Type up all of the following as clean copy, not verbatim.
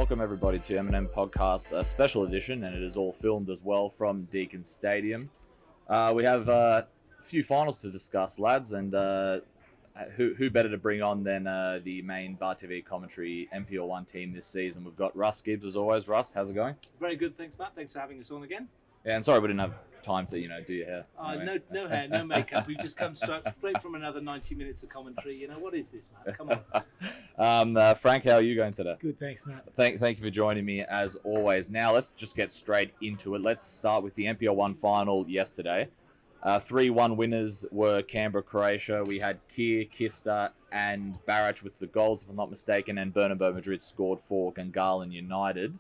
welcome everybody to M&M Podcast's special edition, and it is all filmed as well from Deakin Stadium. We have a few finals to discuss, lads, and who better to bring on than the main Bar TV commentary NPL1 team this season. We've got Russ Gibbs as always. Russ, how's it going? Very good, thanks, Matt. Thanks for having us on again. Yeah, and sorry we didn't have time to, do your hair. Anyway. No hair, no makeup. We've just come straight from another 90 minutes of commentary. What is this, man? Come on. Frank, how are you going today? Good, thanks, Matt. Thank you for joining me as always. Now let's just get straight into it. Let's start with the NPL1 final yesterday. 3-1 winners were Canberra, Croatia. We had Kier, Kista, and Barrach with the goals, if I'm not mistaken, and Bernabeu Madrid scored for Gungahlin United.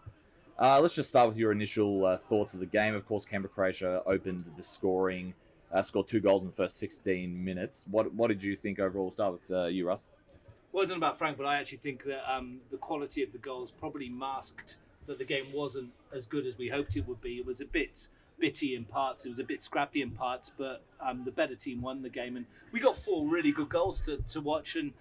Let's just start with your initial thoughts of the game. Of course, Canberra, Croatia opened the scoring, scored 2 goals in the first 16 minutes. What did you think overall? We'll start with you, Russ. Well, I don't know about Frank, but I actually think that the quality of the goals probably masked that the game wasn't as good as we hoped it would be. It was a bit bitty in parts, it was a bit scrappy in parts, but the better team won the game, and we got 4 really good goals to watch. And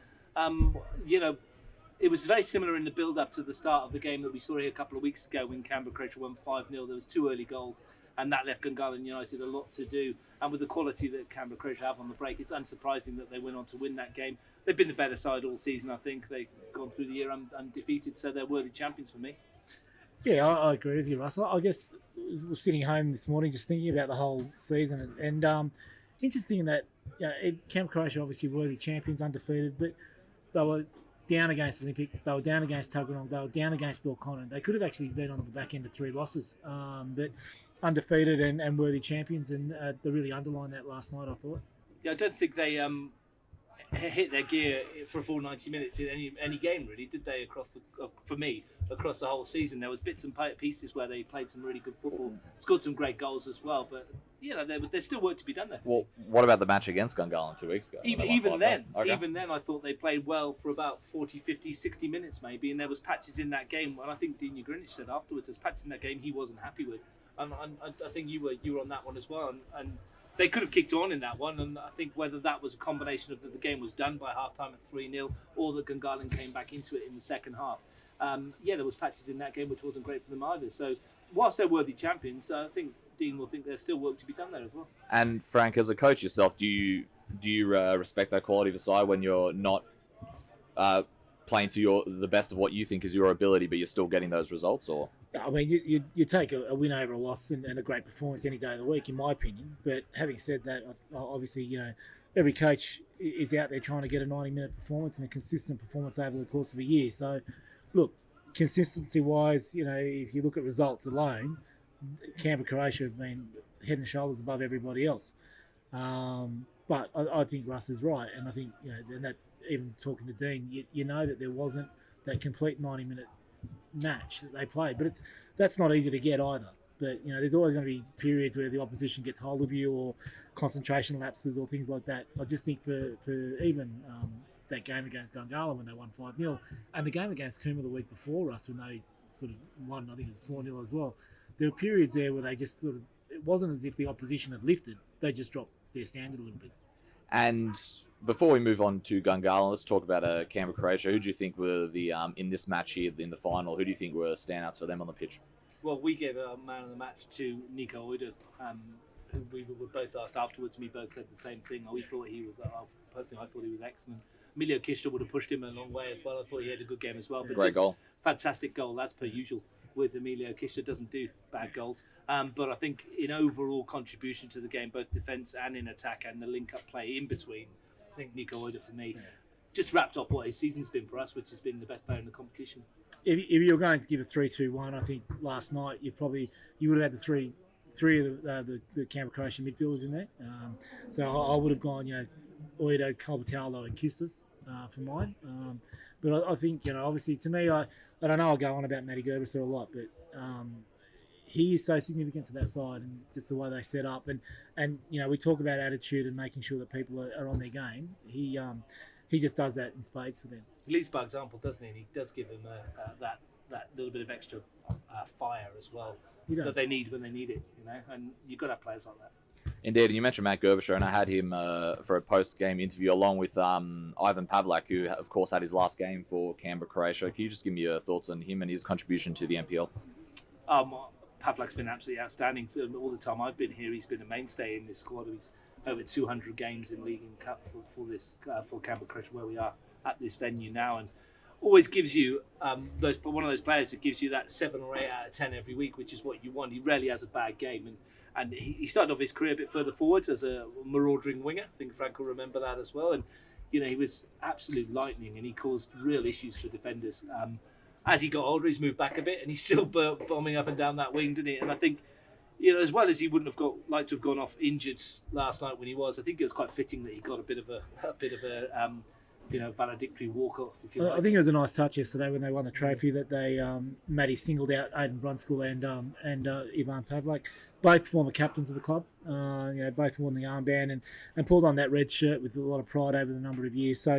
it was very similar in the build-up to the start of the game that we saw here a couple of weeks ago when Canberra, Croatia won 5-0. There was 2 early goals, and that left Gungahlin United a lot to do. And with the quality that Canberra, Croatia have on the break, it's unsurprising that they went on to win that game. They've been the better side all season, I think. They've gone through the year undefeated, so they're worthy champions for me. Yeah, I agree with you, Russell. I guess I was sitting home this morning just thinking about the whole season, and interesting that Canberra, Croatia obviously worthy champions, undefeated, but they were down against Olympic, they were down against Tuggeranong, they were down against Belconnen. They could have actually been on the back end of 3 losses, but undefeated and worthy champions, and they really underlined that last night, I thought. Yeah, I don't think they hit their gear for a full 90 minutes in any game, really, did they? Across the whole season, there was bits and pieces where they played some really good football, scored some great goals as well. But there's still work to be done there. Well, what about the match against Gungahlin 2 weeks ago? Even then, I thought they played well for about 40, 50, 60 minutes maybe, and there was patches in that game. And I think Dean Yoogali said afterwards, there's patches in that game he wasn't happy with. And I think you were on that one as well. And they could have kicked on in that one, and I think whether that was a combination of that the game was done by half-time at 3-0 or that Gungahlin came back into it in the second half. There was patches in that game which wasn't great for them either. So whilst they're worthy champions, I think Dean will think there's still work to be done there as well. And Frank, as a coach yourself, do you respect that quality of the side when you're not playing to the best of what you think is your ability, but you're still getting those results? Or I mean, you take a win over a loss and a great performance any day of the week, in my opinion. But having said that, obviously, every coach is out there trying to get a 90-minute performance and a consistent performance over the course of a year. So, look, consistency-wise, if you look at results alone, Canberra, Croatia have been head and shoulders above everybody else. But I think Russ is right, and I think and that even talking to Dean, you know that there wasn't that complete 90-minute match that they played, but that's not easy to get either. But there's always going to be periods where the opposition gets hold of you, or concentration lapses, or things like that. I just think for even that game against Gungahlin when they won 5-0, and the game against Cooma the week before us when they sort of won, I think it was 4-0 as well. There were periods there where they just sort of, it wasn't as if the opposition had lifted; they just dropped their standard a little bit. And before we move on to Gungahlin, let's talk about Canberra, Croatia. Who do you think were the in this match here in the final? Who do you think were standouts for them on the pitch? Well, we gave a man of the match to Nico Oida, who we were both asked afterwards, and we both said the same thing. We thought he was, personally, I thought he was excellent. Emilio Kista would have pushed him a long way as well. I thought he had a good game as well. But great goal. Fantastic goal, as per usual. With Emilio Kista, doesn't do bad goals. But I think in overall contribution to the game, both defence and in attack, and the link-up play in between, I think Nico Oida, for me, just wrapped up what his season's been for us, which has been the best player in the competition. If you're going to give a 3-2-1, I think last night you would have had the three of the Canberra Croatia midfielders in there. So I would have gone, Oida, Colbertallo and Kistas for mine. But I think, obviously to me, I don't know, I'll go on about Matty Gerber a lot, but he is so significant to that side, and just the way they set up. And we talk about attitude and making sure that people are on their game. He just does that in spades for them. He leads by example, doesn't he? And he does give them that little bit of extra fire as well that they need when they need it, and you've got to have players like that. Indeed, and you mentioned Matt Gerbisher, and I had him for a post-game interview along with Ivan Pavlak, who, of course, had his last game for Canberra, Croatia. Can you just give me your thoughts on him and his contribution to the NPL? Pavlak's been absolutely outstanding all the time I've been here. He's been a mainstay in this squad. He's over 200 games in League and Cup for Canberra, Croatia, where we are at this venue now, and always gives you one of those players that gives you that 7 or 8 out of 10 every week, which is what you want. He rarely has a bad game, and he started off his career a bit further forwards as a marauding winger. I think Frank will remember that as well. And he was absolute lightning, and he caused real issues for defenders. As he got older, he's moved back a bit, and he's still bombing up and down that wing, didn't he? And I think, as well as he wouldn't have liked to have gone off injured last night when he was, I think it was quite fitting that he got a bit of a valedictory walk-off, if you like. I think it was a nice touch yesterday when they won the trophy that they Matty singled out Aidan Brunskill and Ivan Pavlak, both former captains of the club. Both worn the armband and pulled on that red shirt with a lot of pride over the number of years. So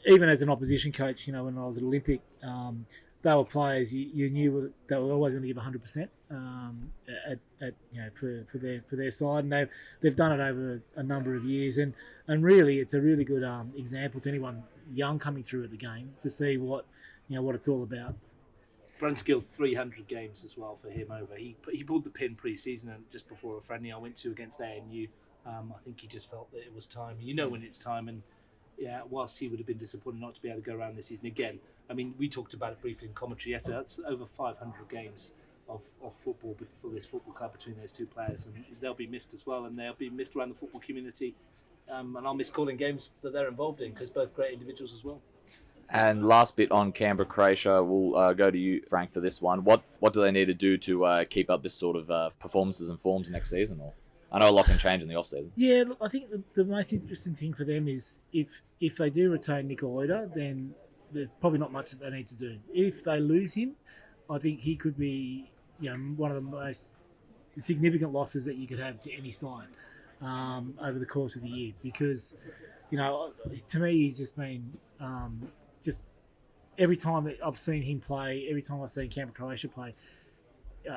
even as an opposition coach, when I was at Olympic, they were players you knew they were always going to give 100% for their side, and they've done it over a number of years, and really it's a really good example to anyone young coming through at the game to see what it's all about. Brunskill 300 games as well for him over. He pulled the pin pre-season and just before a friendly I went to against ANU. I think he just felt that it was time. When it's time, and whilst he would have been disappointed not to be able to go around this season again. I mean, we talked about it briefly in commentary yesterday. That's over 500 games of football for this football club between those two players, and they'll be missed as well, and they'll be missed around the football community. And I'll miss calling games that they're involved in because both great individuals as well. And last bit on Canberra, Croatia, we'll go to you, Frank, for this one. What do they need to do to keep up this sort of performances and forms next season? Or I know a lot can change in the off-season. Yeah, look, I think the most interesting thing for them is if they do retain Nico Oida, then there's probably not much that they need to do. If they lose him, I think he could be one of the most significant losses that you could have to any side over the course of the year, because to me he's just been just every time that I've seen him play, every time I've seen Canberra, Croatia play,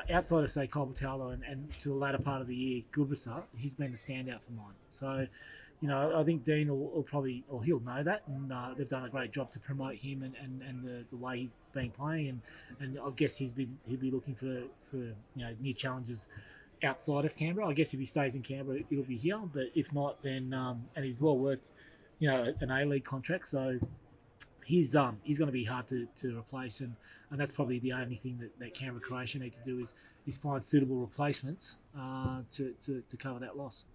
outside of say Kolbatalo and to the latter part of the year Gubasa, he's been the standout for mine. So I think Dean will probably, or he'll know that, and they've done a great job to promote him and the way he's been playing, and I guess he'll be looking for new challenges outside of Canberra. I guess if he stays in Canberra, it'll be here, but if not, then and he's well worth an A-League contract, so he's going to be hard to replace, and that's probably the only thing that Canberra, Croatia need to do is find suitable replacements to cover that loss.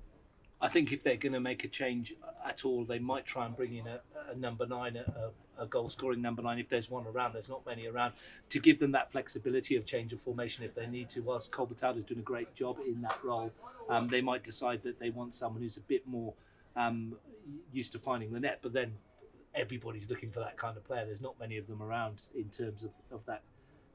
I think if they're going to make a change at all, they might try and bring in a number 9, a goal-scoring number 9, if there's one around. There's not many around, to give them that flexibility of change of formation if they need to. Whilst Kolbatalo is doing a great job in that role, they might decide that they want someone who's a bit more used to finding the net, but then everybody's looking for that kind of player. There's not many of them around in terms of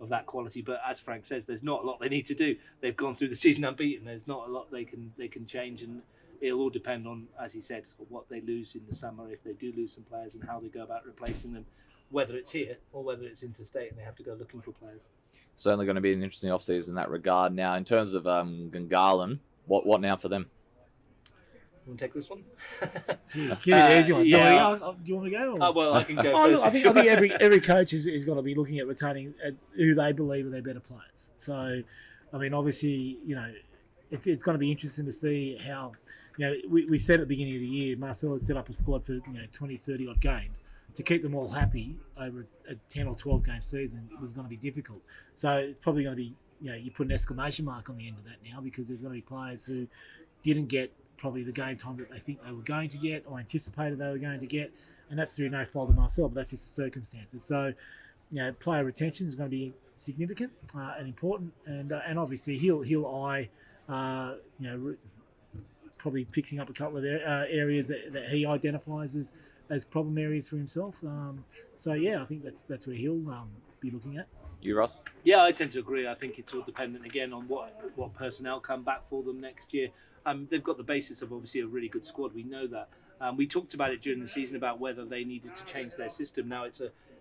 that quality. But as Frank says, there's not a lot they need to do. They've gone through the season unbeaten. There's not a lot they can change, and it'll all depend on, as he said, what they lose in the summer, if they do lose some players, and how they go about replacing them, whether it's here or whether it's interstate and they have to go looking for players. Certainly going to be an interesting off-season in that regard. Now, in terms of Gungahlin, what now for them? You want to take this one? Give it easy one. Yeah. Do you want me to go? Or? Well, I can go first. I think every coach is going to be looking at retaining who they believe are their better players. So, I mean, obviously, it's going to be interesting to see how, we said at the beginning of the year, Marcel had set up a squad for 20, 30 odd games. To keep them all happy over a 10 or 12 game season, it was going to be difficult. So it's probably going to be, you put an exclamation mark on the end of that now, because there's going to be players who didn't get probably the game time that they think they were going to get or anticipated they were going to get, and that's through no fault of Marcel, but that's just the circumstances. So, player retention is going to be significant and important, and obviously he'll eye, probably fixing up a couple of areas that he identifies as problem areas for himself. I think that's where he'll be looking at. You, Russ? Yeah, I tend to agree. I think it's all dependent again on what personnel come back for them next year. They've got the basis of obviously a really good squad. We know that. We talked about it during the season about whether they needed to change their system. Now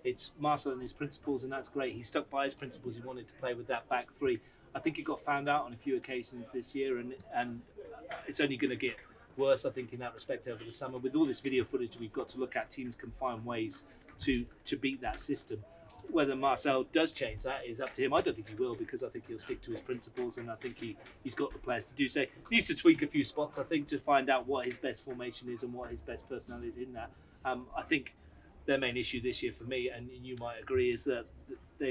it's Marcel and his principles, and that's great. He stuck by his principles. He wanted to play with that back three. I think it got found out on a few occasions this year, and it's only going to get worse, I think, in that respect over the summer. With all this video footage we've got to look at, teams can find ways to beat that system. Whether Marcel does change that is up to him. I don't think he will, because I think he'll stick to his principles, and I think he's got the players to do so. He needs to tweak a few spots, I think, to find out what his best formation is and what his best personality is in that. I think their main issue this year for me, and you might agree, is that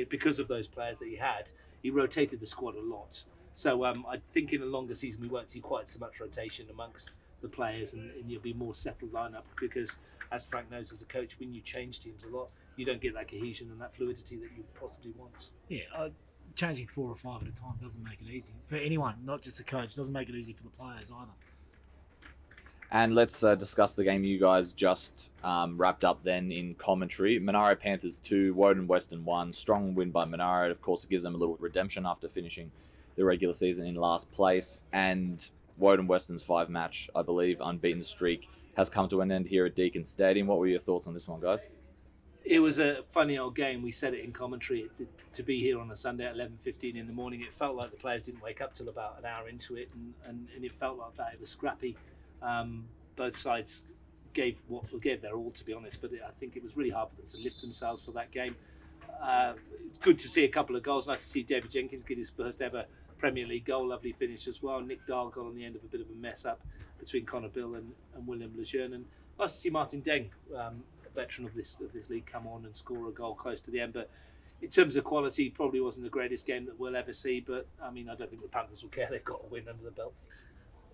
because of those players that he rotated the squad a lot. So I think in a longer season we won't see quite so much rotation amongst the players, and you'll be more settled lineup, because as Frank knows as a coach, when you change teams a lot, you don't get that cohesion and that fluidity that you possibly want. Yeah, changing 4 or 5 at a time doesn't make it easy for anyone, not just the coach. It doesn't make it easy for the players either. And let's discuss the game you guys just wrapped up then in commentary. Monaro Panthers 2, Woden Western 1. Strong win by Monaro. Of course, it gives them a little redemption after finishing the regular season in last place. And Woden Western's 5-match, I believe, unbeaten streak has come to an end here at Deakin Stadium. What were your thoughts on this one, guys? It was a funny old game. We said it in commentary. To be here on a Sunday at 11:15 in the morning, it felt like the players didn't wake up till about an hour into it, and it felt like that. It was scrappy. Both sides gave their all, to be honest, but I think it was really hard for them to lift themselves for that game. It's good to see a couple of goals. Nice to see David Jenkins get his first ever Premier League goal. Lovely finish as well. Nick Dahl got on the end of a bit of a mess up between Connor Bill and William Lejeune. And nice to see Martin Deng, a veteran of this league, come on and score a goal close to the end. But in terms of quality, probably wasn't the greatest game that we'll ever see. But I mean, I don't think the Panthers will care. They've got a win under the belts.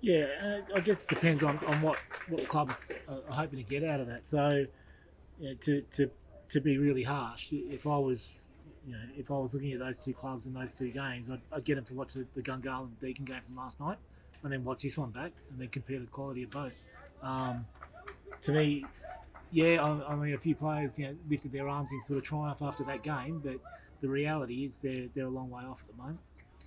Yeah, I guess it depends on what the clubs are hoping to get out of that. So, to be really harsh, if I was looking at those two clubs and those two games, I'd get them to watch the Gungahlin Deakin game from last night, and then watch this one back, and then compare the quality of both. To me, I mean, a few players lifted their arms in sort of triumph after that game, but the reality is they're a long way off at the moment.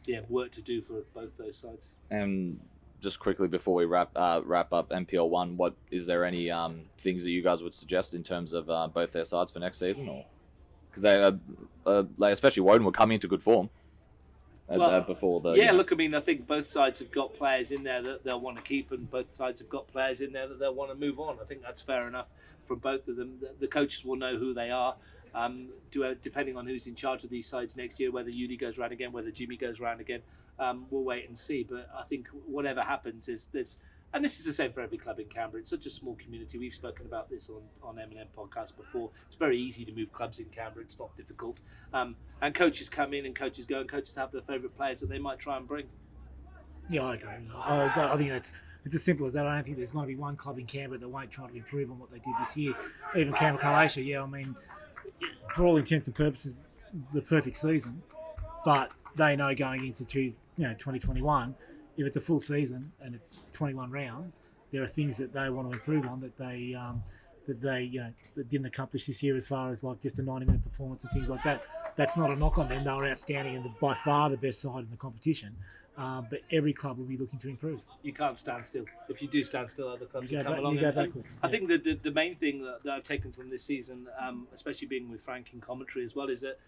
Yeah, work to do for both those sides. And just quickly before we wrap up NPL 1, what is there any things that you guys would suggest in terms of both their sides for next season, or because they especially Woden were coming into good form before the Look, I mean, I think both sides have got players in there that they'll want to keep, and both sides have got players in there that they'll want to move on. I think that's fair enough from both of them. The coaches will know who they are. Depending on who's in charge of these sides next year, whether Yoogali goes round again, whether Jimmy goes round again, we'll wait and see. But I think whatever happens is there's, and this is the same for every club in Canberra. It's such a small community. We've spoken about this on M&M podcast before. It's very easy to move clubs in Canberra. It's not difficult. And coaches come in and coaches go, and coaches have their favourite players that they might try and bring. Yeah, I agree. I think it's as simple as that. I don't think there's going to be one club in Canberra that won't try to improve on what they did this year. Even Canberra, Croatia, I mean, for all intents and purposes, the perfect season. But they know going into 2021, if it's a full season and it's 21 rounds, there are things that they want to improve on that they that didn't accomplish this year, as far as like just a 90-minute performance and things like that. That's not a knock on them. They were outstanding and by far the best side in the competition. But every club will be looking to improve. You can't stand still. If you do stand still, other clubs will come along. You go backwards. I think the main thing that I've taken from this season, especially being with Frank in commentary as well, is that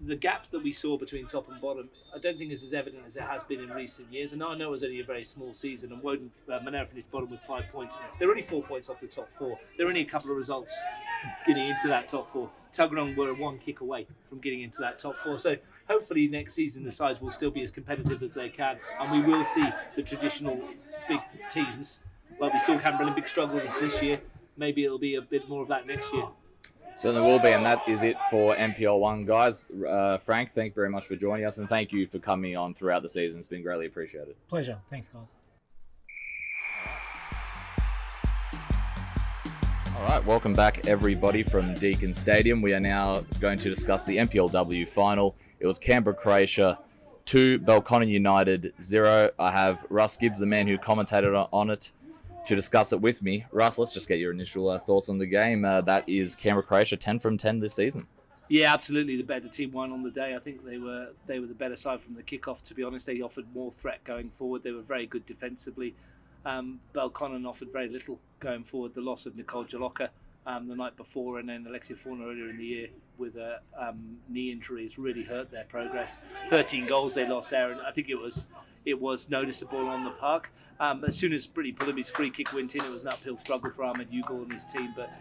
the gap that we saw between top and bottom, I don't think is as evident as it has been in recent years. And I know it was only a very small season, and Monaro finished bottom with 5 points. They're only 4 points off the top 4. They're only a couple of results getting into that top 4. Tuggeranong were 1 kick away from getting into that top 4. So hopefully next season the sides will still be as competitive as they can, and we will see the traditional big teams. Like we saw Canberra Olympic struggle this year. Maybe it'll be a bit more of that next year. Certainly will be, and that is it for NPL 1, guys. Frank, thank you very much for joining us, and thank you for coming on throughout the season. It's been greatly appreciated. Pleasure. Thanks, guys. All right, welcome back, everybody, from Deakin Stadium. We are now going to discuss the NPLW final. It was Canberra, Croatia 2, Belconnen United 0. I have Russ Gibbs, the man who commentated on it, to discuss it with me. Russ, let's just get your initial thoughts on the game. That is Canberra, Croatia 10 from 10 this season. Yeah, absolutely. The better team won on the day. I think they were the better side from the kickoff, to be honest. They offered more threat going forward. They were very good defensively. Belconnen offered very little going forward. The loss of Nicole Jaloka the night before, and then Alexia Fauna earlier in the year with a knee injury has really hurt their progress. 13 goals they lost there, and I think it was noticeable on the park. As soon as Brittany Pullaby's free kick went in, it was an uphill struggle for Ahmed Yoogali and his team, but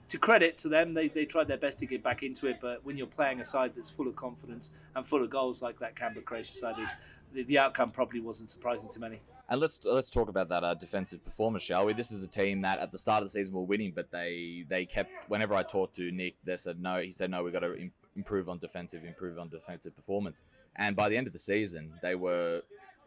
to credit to them, they tried their best to get back into it, but when you're playing a side that's full of confidence and full of goals like that Canberra Croatia side is, the outcome probably wasn't surprising to many. And let's talk about that defensive performance, shall we? This is a team that at the start of the season were winning, but they kept. Whenever I talked to Nick, they said no. He said no. We've got to improve on defensive performance. And by the end of the season, they were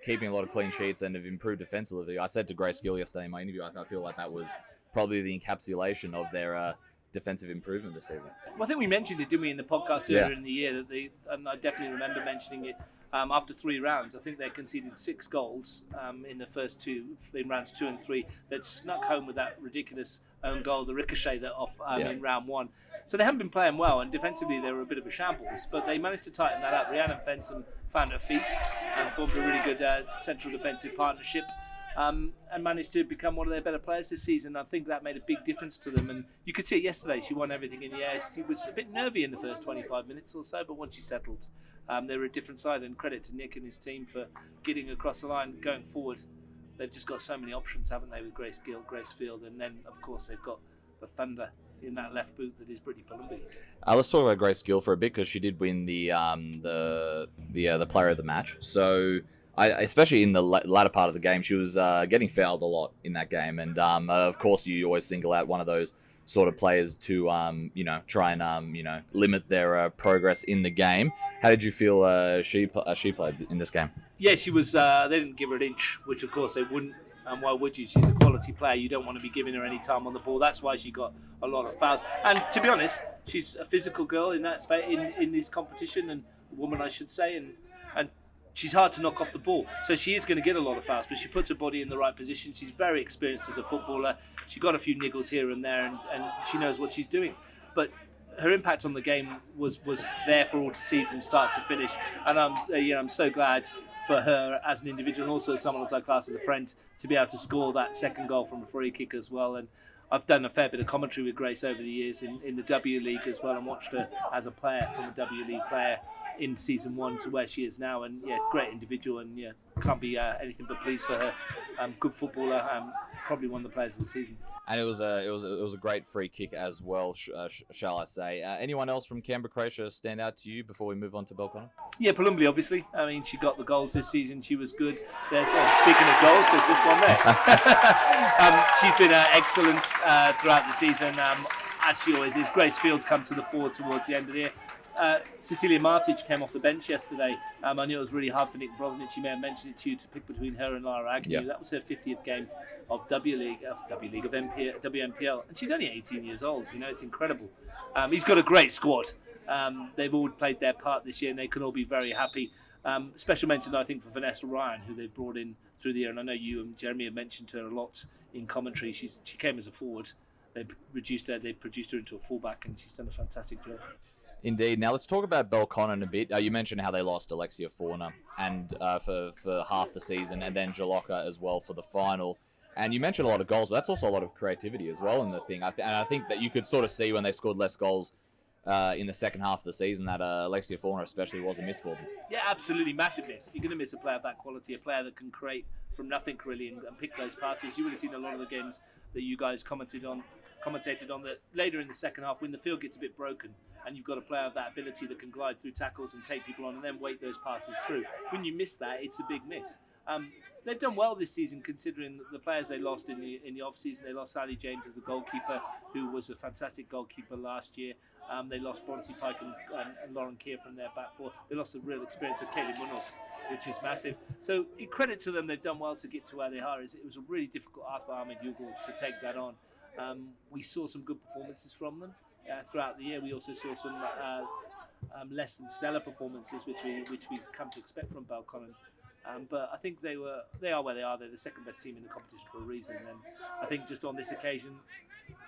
keeping a lot of clean sheets and have improved defensively. I said to Grace Gill yesterday in my interview, I feel like that was probably the encapsulation of their defensive improvement this season. Well, I think we mentioned it, didn't we, in the podcast earlier in the year, and I definitely remember mentioning it. After 3 rounds, I think they conceded 6 goals in the first 2, in rounds 2 and 3. They'd snuck home with that ridiculous own goal, the ricochet that off in round 1. So they haven't been playing well, and defensively they were a bit of a shambles, but they managed to tighten that up. Rhiannon Fensom found her feet and formed a really good central defensive partnership. And managed to become one of their better players this season. I think that made a big difference to them, and you could see it yesterday. She won everything in the air. She was a bit nervy in the first 25 minutes or so, but once she settled, they were a different side, and credit to Nick and his team for getting across the line going forward. They've just got so many options, haven't they, with Grace Gill, Grace Field, and then of course they've got the thunder in that left boot that is Brittany Pullaby. Let's talk about Grace Gill for a bit, because she did win the player of the match. So especially in the latter part of the game, she was getting fouled a lot in that game, and of course you always single out one of those sort of players to try and limit their progress in the game. How did you feel she played in this game? Yeah, she was. They didn't give her an inch, which of course they wouldn't. And why would you? She's a quality player. You don't want to be giving her any time on the ball. That's why she got a lot of fouls. And to be honest, she's a physical girl in that space in this competition, and a woman, I should say, and she's hard to knock off the ball. So she is going to get a lot of fouls, but she puts her body in the right position. She's very experienced as a footballer. She got a few niggles here and there, and she knows what she's doing. But her impact on the game was there for all to see from start to finish. And I'm so glad for her as an individual, and also someone I class as a friend, to be able to score that second goal from a free kick as well. And I've done a fair bit of commentary with Grace over the years in the W League as well, and watched her as a player, from a W League player in season 1 to where she is now. And great individual, and can't be anything but pleased for her. Good footballer, probably one of the players of the season. And it was a great free kick as well, shall I say. Anyone else from Canberra Croatia stand out to you before we move on to Belconnen? Yeah, Pullaby, obviously. I mean, she got the goals this season. She was good. Speaking of goals, there's just one there. She's been excellent throughout the season, as she always is. Grace Fields come to the fore towards the end of the year. Cecilia Martic came off the bench yesterday. I knew it was really hard for Nick Brosnic. She may have mentioned it to you, to pick between her and Lara Agnew. Yep. That was her 50th game of WNPL, and she's only 18 years old. It's incredible. He's got a great squad. They've all played their part this year, and they can all be very happy. Special mention, I think, for Vanessa Ryan, who they've brought in through the year, and I know you and Jeremy have mentioned her a lot in commentary. She came as a forward. They produced her into a fullback, and she's done a fantastic job. Indeed. Now let's talk about Belconnen a bit. You mentioned how they lost Alexia Fauna and for half the season, and then Jaloka as well for the final. And you mentioned a lot of goals, but that's also a lot of creativity as well in the thing. And I think that you could sort of see when they scored less goals in the second half of the season that Alexia Fauna especially was a miss for them. Yeah, absolutely, massive miss. You're going to miss a player of that quality, a player that can create from nothing really and pick those passes. You would have seen a lot of the games that you guys commentated on that later in the second half, when the field gets a bit broken and you've got a player of that ability that can glide through tackles and take people on and then wait those passes through. When you miss that, it's a big miss. They've done well this season, considering the players they lost in the off-season. They lost Sally James as a goalkeeper, who was a fantastic goalkeeper last year. They lost Bronte Pike and Lauren Keir from their back four. They lost the real experience of Kaylee Munoz, which is massive. So in credit to them, they've done well to get to where they are. It was a really difficult ask for Ahmed Yoogali to take that on. We saw some good performances from them throughout the year. We also saw some less than stellar performances, which we come to expect from Belconnen. But I think they are where they are. They're the second best team in the competition for a reason. And I think just on this occasion,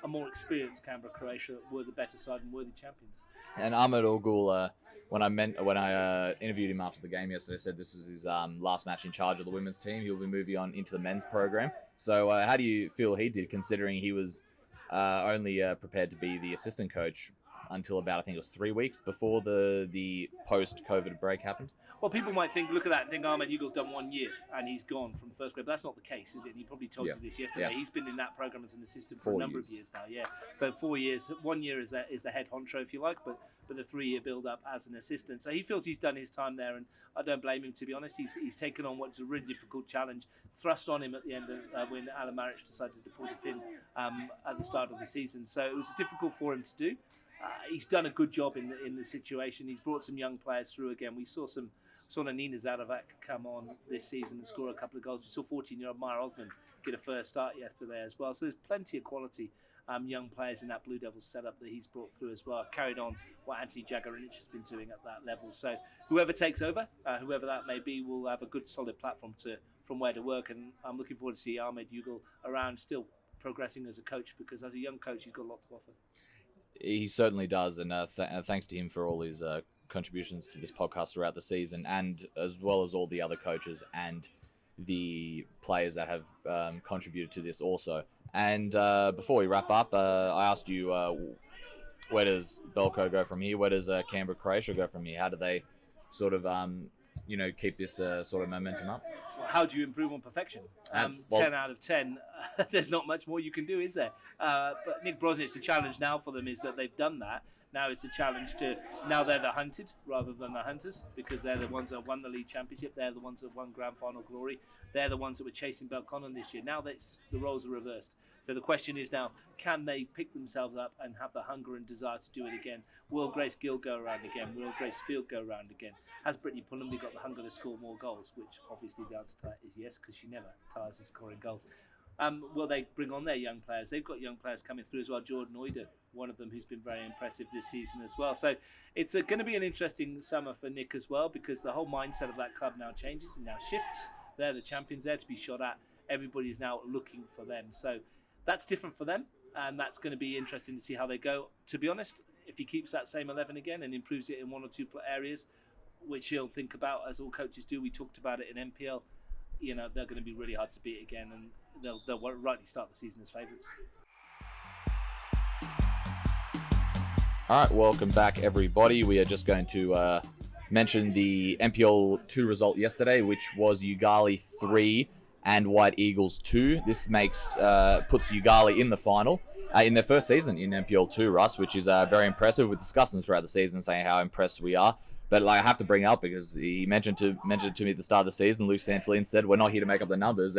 a more experienced Canberra Croatia were the better side and worthy champions. And Ahmed Yoogali, when I interviewed him after the game yesterday, said this was his last match in charge of the women's team. He'll be moving on into the men's program. So how do you feel he did, considering he was only prepared to be the assistant coach until about, I think it was 3 weeks before the post-COVID break happened. Well, people might look at that and think Ahmed Yoogal's done 1 year and he's gone from first grade. But that's not the case, is it? And he probably told you this yesterday. Yeah. He's been in that program as an assistant for a number of years now. Yeah, so 4 years. 1 year is the head honcho, if you like, but the 3-year build-up as an assistant. So he feels he's done his time there, and I don't blame him, to be honest. He's taken on what's a really difficult challenge thrust on him at the end of when Alan Maric decided to pull the pin at the start of the season. So it was difficult for him to do. He's done a good job in the situation. He's brought some young players through again. We saw Nina Zadovac come on this season and score a couple of goals. We saw 14-year-old Maya Osman get a first start yesterday as well. So there's plenty of quality young players in that Blue Devils setup that he's brought through as well. Carried on what Anthony Jagarinic has been doing at that level. So whoever takes over, whoever that may be, will have a good solid platform from where to work. And I'm looking forward to see Ahmed Yoogal around, still progressing as a coach, because as a young coach, he's got a lot to offer. He certainly does, and thanks to him for all his contributions to this podcast throughout the season, and as well as all the other coaches and the players that have contributed to this also. And before we wrap up, I asked you, where does Belco go from here? Where does Canberra, Croatia go from here? How do they sort of, keep this sort of momentum up? How do you improve on perfection? 10 out of 10. There's not much more you can do, is there? But Nick Brosnich, the challenge now for them is that they've done that. Now it's the challenge now they're the hunted rather than the hunters, because they're the ones that won the league championship. They're the ones that won grand final glory. They're the ones that were chasing Belconnen this year. Now the roles are reversed. So the question is now, can they pick themselves up and have the hunger and desire to do it again? Will Grace Gill go around again? Will Grace Field go around again? Has Brittany Pullumby got the hunger to score more goals? Which obviously the answer to that is yes, because she never tires of scoring goals. Will they bring on their young players? They've got young players coming through as well. Jordan Oida, one of them who's been very impressive this season as well. So it's going to be an interesting summer for Nick as well, because the whole mindset of that club now changes and now shifts. They're the champions, there to be shot at. Everybody's now looking for them. So that's different for them, and that's going to be interesting to see how they go. To be honest, if he keeps that same 11 again and improves it in one or two areas, which he'll think about, as all coaches do. We talked about it in NPL. They're going to be really hard to beat again, and they'll rightly start the season as favourites. All right, welcome back, everybody. We are just going to mention the NPL 2 result yesterday, which was Yoogali 3 and White Eagles 2. This puts Yoogali in the final in their first season in NPL 2, Russ, which is very impressive. We're discussing throughout the season, saying how impressed we are. But I have to bring it up because he mentioned it to me at the start of the season. Luke Santolin said, we're not here to make up the numbers.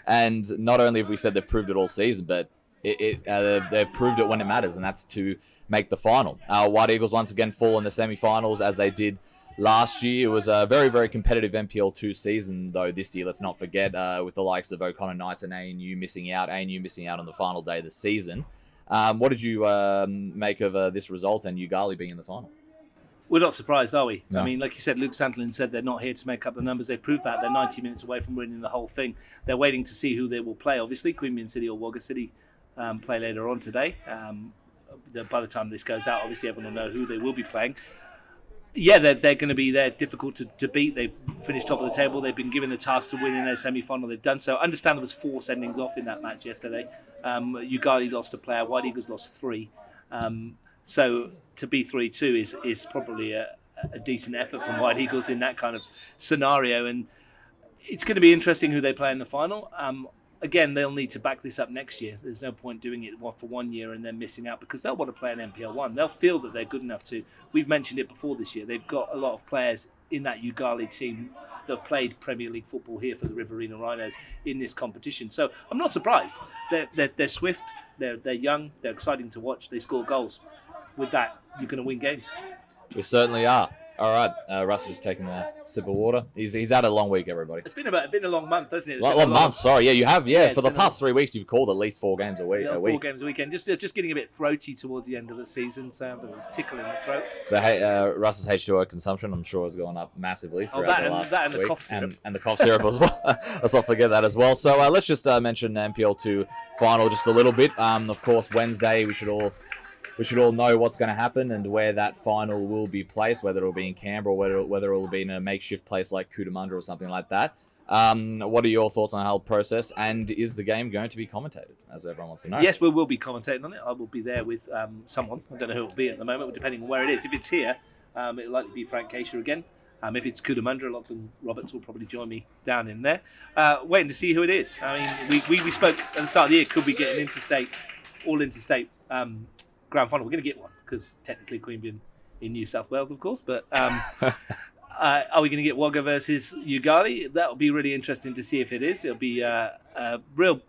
And not only have we said they've proved it all season, but they've proved it when it matters, and that's to make the final. White Eagles once again fall in the semi-finals as they did last year. It was a very, very competitive NPL 2 season, though, this year. Let's not forget, with the likes of O'Connor Knights and ANU missing out on the final day of the season. What did you make of this result and Yoogali being in the final? We're not surprised, are we? No. I mean, like you said, Luke Santolin said they're not here to make up the numbers. They proved that. They're 90 minutes away from winning the whole thing. They're waiting to see who they will play. Obviously, Queanbeyan City or Wagga City play later on today. By the time this goes out, obviously everyone will know who they will be playing. Yeah, they're going to be there, difficult to beat. They've finished top of the table. They've been given the task to win in their semi-final. They've done so. I understand there was 4 sendings off in that match yesterday. Yoogali lost a player. White Eagles lost 3. So to be 3-2 is probably a decent effort from White Eagles in that kind of scenario. And it's going to be interesting who they play in the final. Again, they'll need to back this up next year. There's no point doing it for 1 year and then missing out, because they'll want to play an NPL 1. They'll feel that they're good enough to. We've mentioned it before this year. They've got a lot of players in that Yoogali team that have played Premier League football here for the Riverina Rhinos in this competition. So I'm not surprised. They're swift. They're young. They're exciting to watch. They score goals. With that, you're going to win games. We certainly are. All right, Russ is taking a sip of water. He's had a long week, everybody. It's been a long month, hasn't it? Long month, sorry. Yeah, you have. Yeah, for the past 3 weeks, you've called at least 4 games a week. 4 games a weekend. Just getting a bit throaty towards the end of the season, so it was tickling the throat. So, hey, Russ's H2O consumption, I'm sure, has gone up massively throughout the last and week. The cough syrup. And the cough syrup as well. Let's not forget that as well. So let's just mention NPL 2 final just a little bit. Of course, Wednesday, we should all know what's going to happen and where that final will be placed, whether it'll be in Canberra or whether it'll be in a makeshift place like Cootamundra or something like that. What are your thoughts on the whole process? And is the game going to be commentated, as everyone wants to know? Yes, we will be commentating on it. I will be there with someone. I don't know who it will be at the moment, depending on where it is. If it's here, it'll likely be Frank Cachia again. If it's Cootamundra, Lachlan Roberts will probably join me down in there. Waiting to see who it is. I mean, we spoke at the start of the year, could we get an all interstate grand final? We're going to get one, because technically Queanbeyan in New South Wales, of course, but... are we going to get Wagga versus Yoogali? That'll be really interesting to see if it is. It'll be a real,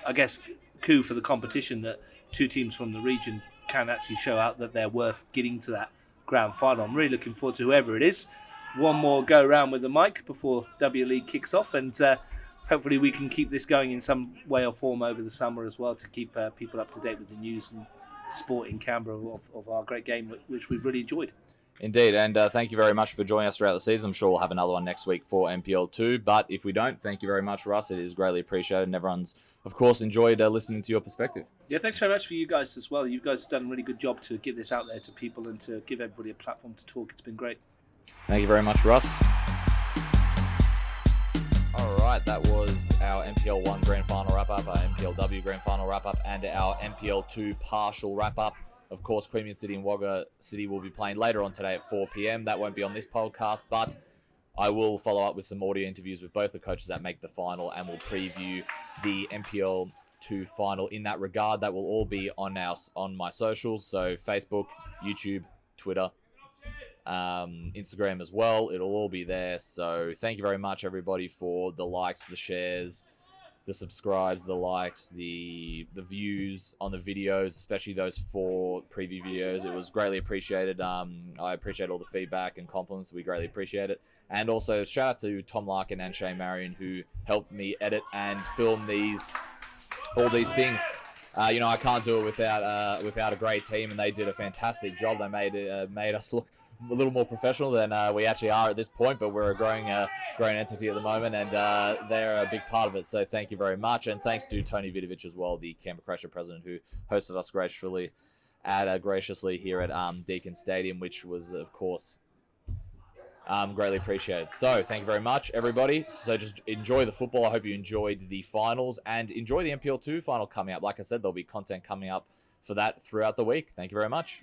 I guess, coup for the competition that two teams from the region can actually show out that they're worth getting to that grand final. I'm really looking forward to whoever it is. One more go round with the mic before W League kicks off, and hopefully we can keep this going in some way or form over the summer as well, to keep people up to date with the news and sport in Canberra of our great game, which we've really enjoyed. Indeed, and thank you very much for joining us throughout the season. I'm sure we'll have another one next week for NPL2, but if we don't, thank you very much, Russ. It is greatly appreciated, and everyone's, of course, enjoyed listening to your perspective. Yeah, thanks very much for you guys as well. You guys have done a really good job to get this out there to people and to give everybody a platform to talk. It's been great. Thank you very much, Russ. All right, that was our NPL1 Grand Final wrap-up, our NPLW Grand Final wrap-up, and our NPL2 partial wrap-up. Of course, Queanbeyan City and Wagga City will be playing later on today at 4 p.m. That won't be on this podcast, but I will follow up with some audio interviews with both the coaches that make the final, and we'll preview the NPL2 final in that regard. That will all be on my socials, so Facebook, YouTube, Twitter, Instagram as well. It'll all be there. So thank you very much, everybody, for the likes, the shares, the subscribes, the likes, the views on the videos, especially those 4 preview videos. It was greatly appreciated. I appreciate all the feedback and compliments. We greatly appreciate it. And also shout out to Tom Larkin and Shane Marion, who helped me edit and film all these things. I can't do it without a great team, and they did a fantastic job. They made us look a little more professional than we actually are at this point, but we're a growing entity at the moment, and they're a big part of it. So thank you very much, and thanks to Tony Vidovic as well, the Canberra Croatia president, who hosted us graciously here at Deakin Stadium, which was, of course, greatly appreciated. So thank you very much, everybody. So just enjoy the football. I hope you enjoyed the finals, and enjoy the NPL2 final coming up. Like I said, there'll be content coming up for that throughout the week. Thank you very much.